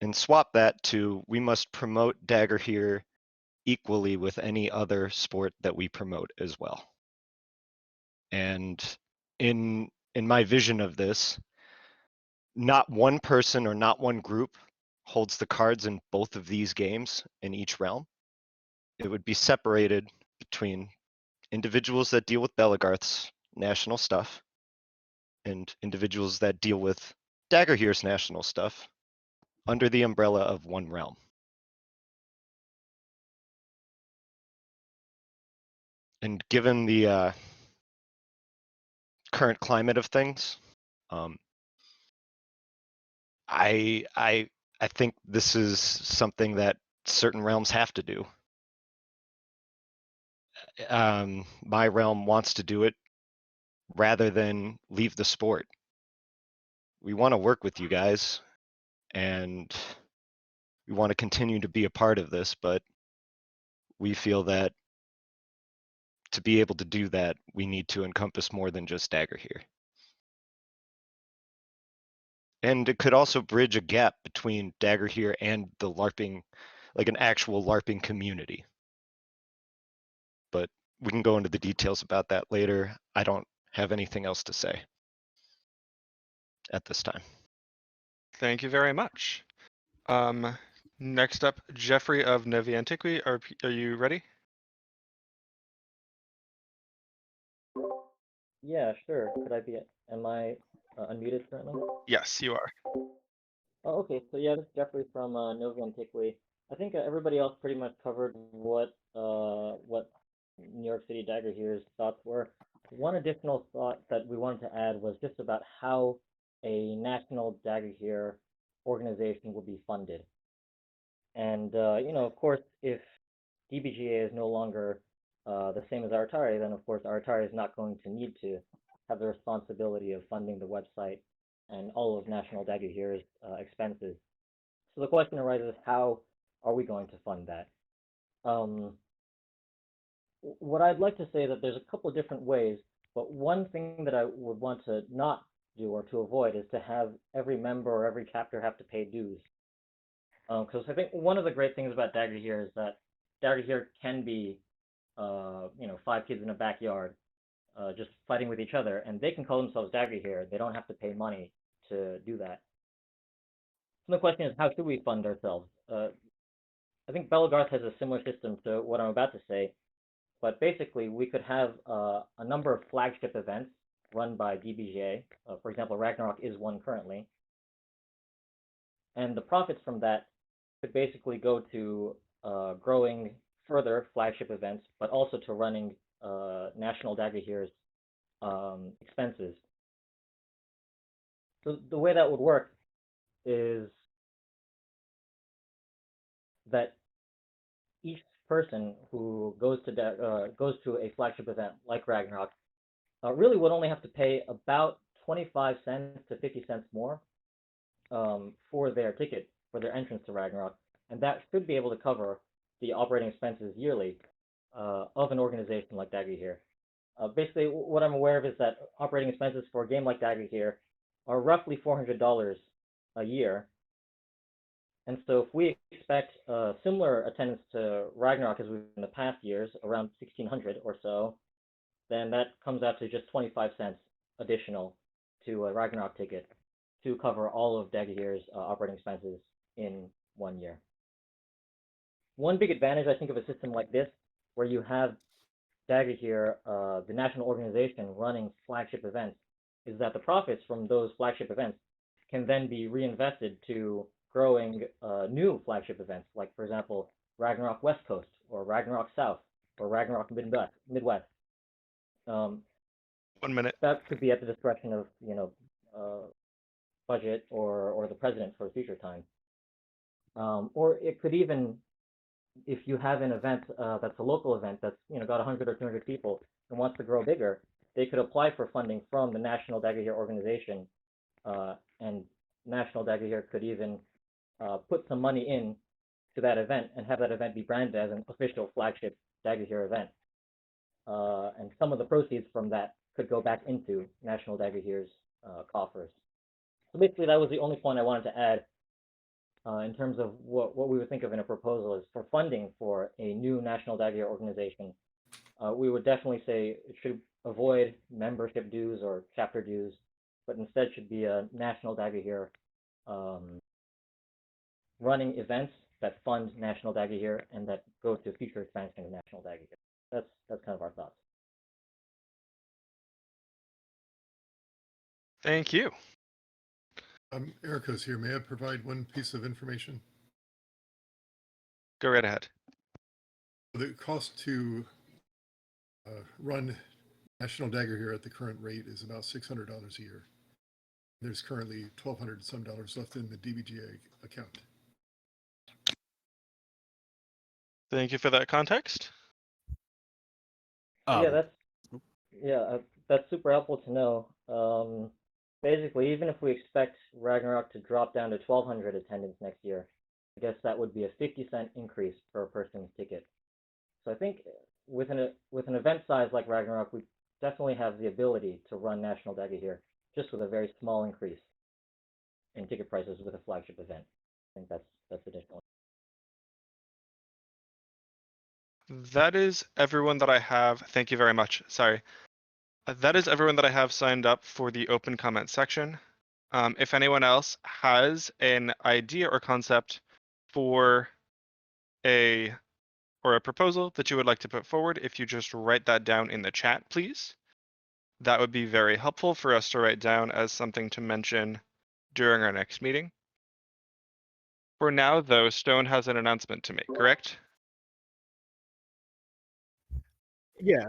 and swap that to we must promote Dagorhir equally with any other sport that we promote as well. And in my vision of this, not one person or not one group holds the cards in both of these games in each realm. It would be separated between individuals that deal with Belagarth's national stuff and individuals that deal with Dagorhir's national stuff under the umbrella of one realm. And given the current climate of things, I think this is something that certain realms have to do. My realm wants to do it rather than leave the sport. We want to work with you guys and we want to continue to be a part of this, but we feel that to be able to do that, we need to encompass more than just Dagorhir. And it could also bridge a gap between Dagorhir and the LARPing, like an actual LARPing community. But we can go into the details about that later. I don't have anything else to say at this time. Thank you very much. Next up, Jeffrey of Novi Antiqui. Are you ready? Yeah, sure. Am I unmuted currently? Yes, you are. Oh, okay. So yeah, this is Jeffrey from Novi Antiqui. I think everybody else pretty much covered what New York City Dagorhir's thoughts were. One additional thought that we wanted to add was just about how a national Dagorhir organization will be funded. And of course, if DBGA is no longer the same as Aratari, then of course Aratari is not going to need to have the responsibility of funding the website and all of National Dagorhir's expenses. So the question arises, how are we going to fund that? What I'd like to say that there's a couple of different ways, but one thing that I would want to not do or to avoid is to have every member or every chapter have to pay dues. Because I think one of the great things about Dagorhir is that Dagorhir can be, 5 kids in a backyard just fighting with each other, and they can call themselves Dagorhir. They don't have to pay money to do that. So the question is, how should we fund ourselves? I think Belagarth has a similar system to what I'm about to say, but basically we could have a number of flagship events run by DBGA. For example, Ragnarok is one currently. And the profits from that could basically go to growing further flagship events, but also to running National Dagorhir's expenses. So the way that would work is that each person who goes to a flagship event like Ragnarok really would only have to pay about 25 cents to 50 cents more for their ticket, for their entrance to Ragnarok, and that should be able to cover the operating expenses yearly of an organization like Dagorhir. Basically, what I'm aware of is that operating expenses for a game like Dagorhir are roughly $400 a year. And so if we expect similar attendance to Ragnarok as we've in the past years, around 1,600 or so, then that comes out to just 25 cents additional to a Ragnarok ticket to cover all of Dagorhir's operating expenses in 1 year. one big advantage, I think, of a system like this, where you have Dagorhir, the national organization running flagship events, is that the profits from those flagship events can then be reinvested to growing new flagship events, like, for example, Ragnarok West Coast, or Ragnarok South, or Ragnarok Midwest. 1 minute. That could be at the discretion of, budget or the president for future time. Or it could even, if you have an event that's a local event that's got 100 or 200 people and wants to grow bigger, they could apply for funding from the National Dagorhir organization, and National Dagorhir could even put some money in to that event and have that event be branded as an official flagship Dagorhir event. And some of the proceeds from that could go back into National Dagorhir's coffers. So basically, that was the only point I wanted to add in terms of what we would think of in a proposal is for funding for a new National Dagorhir organization. We would definitely say it should avoid membership dues or chapter dues, but instead should be a National Dagorhir running events that fund National Dagorhir and that go to future expansion of National Dagorhir. That's kind of our thoughts. Thank you. Erica's here. May I provide one piece of information? Go right ahead. The cost to run National Dagorhir at the current rate is about $600 a year. There's currently $1,200 some dollars left in the DBGA account. Thank you for that context. That's super helpful to know. Basically, even if we expect Ragnarok to drop down to 1,200 attendance next year, I guess that would be a 50-cent increase per person's ticket. So I think with an event size like Ragnarok, we definitely have the ability to run National Dagorhir just with a very small increase in ticket prices with a flagship event. I think that's additional. That is everyone that I have. Thank you very much. Sorry. That is everyone that I have signed up for the open comment section. If anyone else has an idea or concept for a proposal that you would like to put forward, if you just write that down in the chat, please. That would be very helpful for us to write down as something to mention during our next meeting. For now, though, Stone has an announcement to make, correct? Yeah.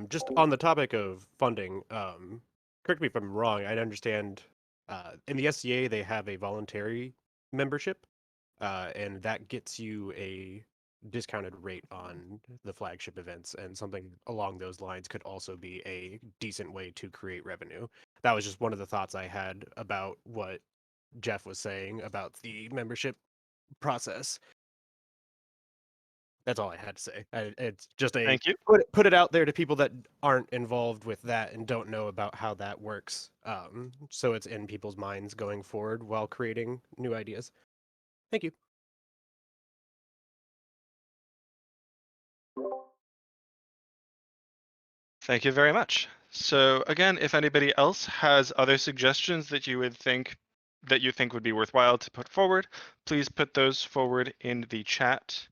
Just on the topic of funding, correct me if I'm wrong, I understand in the SCA they have a voluntary membership, and that gets you a discounted rate on the flagship events, and something along those lines could also be a decent way to create revenue. That was just one of the thoughts I had about what Jeff was saying about the membership process. That's all I had to say. It's just a Thank you. Put it out there to people that aren't involved with that and don't know about how that works. So it's in people's minds going forward while creating new ideas. Thank you. Thank you very much. So again, if anybody else has other suggestions that you think would be worthwhile to put forward, please put those forward in the chat.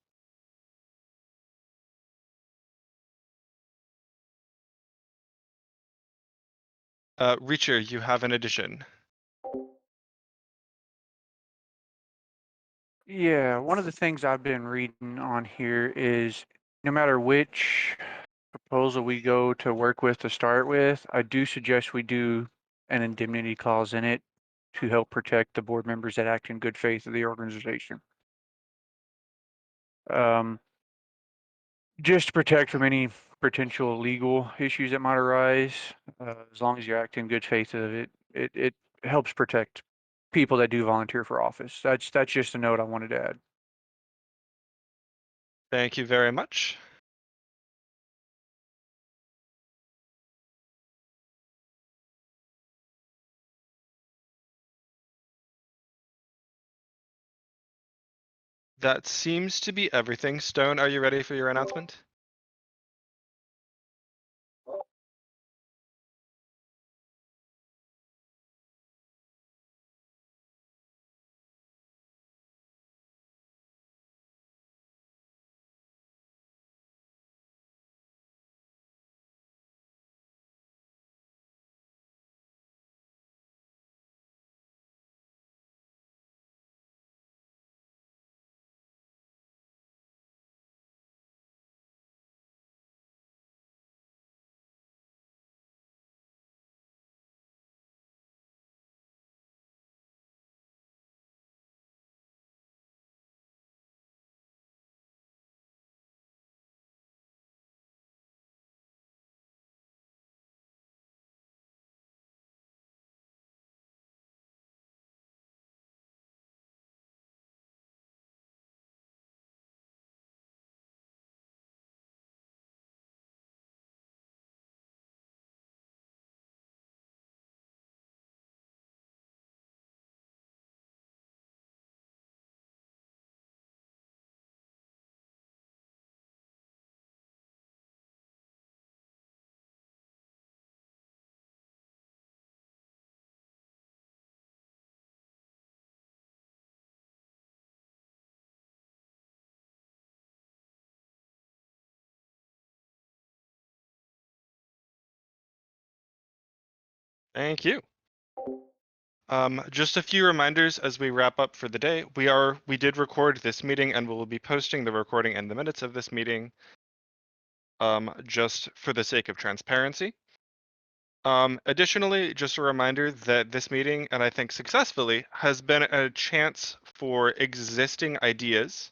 Reacher, you have an addition. Yeah, one of the things I've been reading on here is no matter which proposal we go to work with to start with, I do suggest we do an indemnity clause in it to help protect the board members that act in good faith of the organization. Just to protect from any potential legal issues that might arise, as long as you act in good faith of it, it helps protect people that do volunteer for office. That's just a note I wanted to add. Thank you very much. That seems to be everything. Stone, are you ready for your announcement? Thank you. Just a few reminders as we wrap up for the day. We did record this meeting and we'll be posting the recording and the minutes of this meeting just for the sake of transparency. Additionally, just a reminder that this meeting, and I think successfully, has been a chance for existing ideas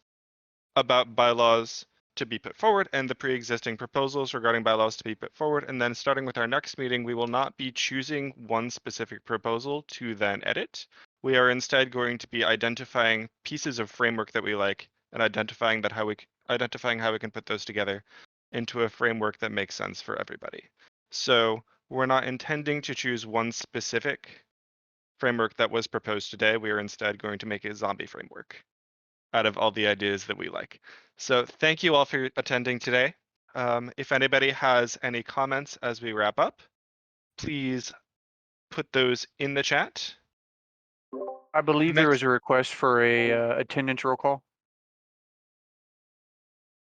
about bylaws to be put forward and the pre-existing proposals regarding bylaws to be put forward. And then starting with our next meeting, we will not be choosing one specific proposal to then edit. We are instead going to be identifying pieces of framework that we like and identifying how we can put those together into a framework that makes sense for everybody. So we're not intending to choose one specific framework that was proposed today. We are instead going to make a zombie framework out of all the ideas that we like. So thank you all for attending today. If anybody has any comments as we wrap up, please put those in the chat. I believe there Next- was a request for a attendance roll call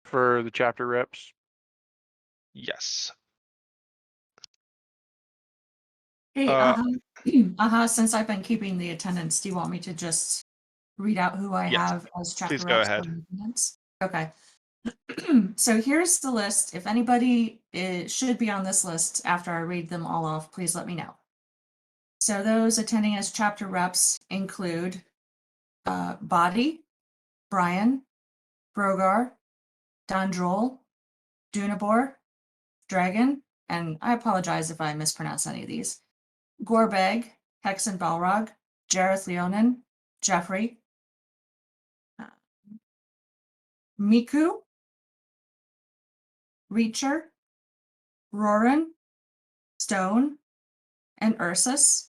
for the chapter reps. Yes. Hey, since I've been keeping the attendance, do you want me to just read out who I Yes, have as chapter please go reps ahead. on attendance? Okay. So here's the list. If anybody should be on this list after I read them all off, please let me know. So those attending as chapter reps include Body, Brian, Brogar, Dandrol, Dunabor, Dragon, and I apologize if I mispronounce any of these, Gorbeg, Hexen Balrog, Jareth Leonin, Jeffrey, Miku, Reacher, Roran, Stone, and Ursus.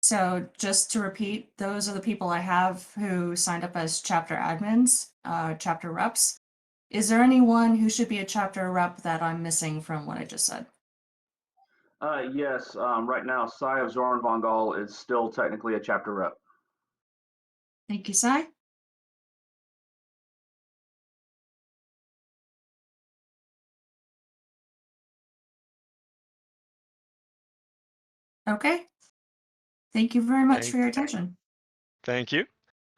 So just to repeat, those are the people I have who signed up as chapter admins, chapter reps. Is there anyone who should be a chapter rep that I'm missing from what I just said? Yes, right now, Sai of Zoran Von Gall is still technically a chapter rep. Thank you, Sai. Okay. Thank you very much for your attention. Thank you.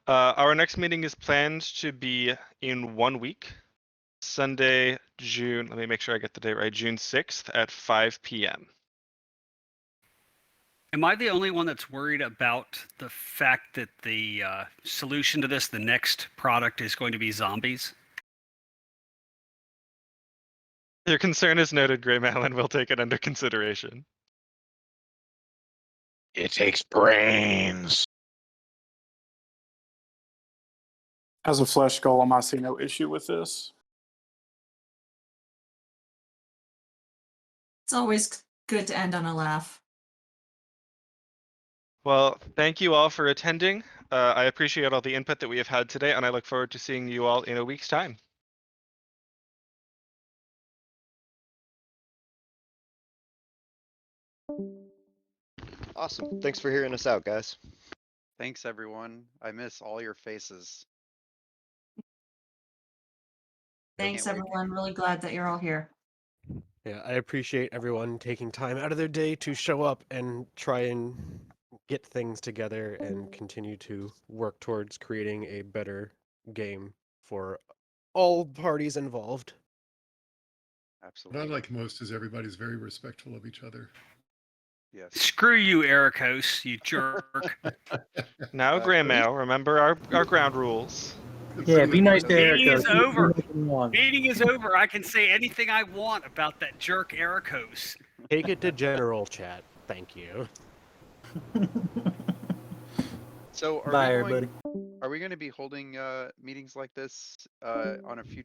Our next meeting is planned to be in 1 week, Sunday, let me make sure I get the date right, June 6th at 5 p.m. Am I the only one that's worried about the fact that the solution to this, the next product, is going to be zombies? Your concern is noted, Gray Malin. We'll take it under consideration. It takes brains. As a flesh golem, I see no issue with this. It's always good to end on a laugh. Well, thank you all for attending. I appreciate all the input that we have had today, and I look forward to seeing you all in a week's time. Awesome. Thanks for hearing us out, guys. Thanks, everyone. I miss all your faces. Thanks, Can't wait. everyone. Really glad that you're all here. Yeah, I appreciate everyone taking time out of their day to show up and try and get things together and continue to work towards creating a better game for all parties involved. What I Absolutely. like most is everybody's very respectful of each other. Yes. Screw you, Ericos, you jerk. Now, Graymail, remember our ground rules. Yeah, be nice to Meeting Eric. is over. Meeting is over. I can say anything I want about that jerk Ericos. Take it to general chat. Thank you. So Bye, everybody. are we going to be holding meetings like this on a future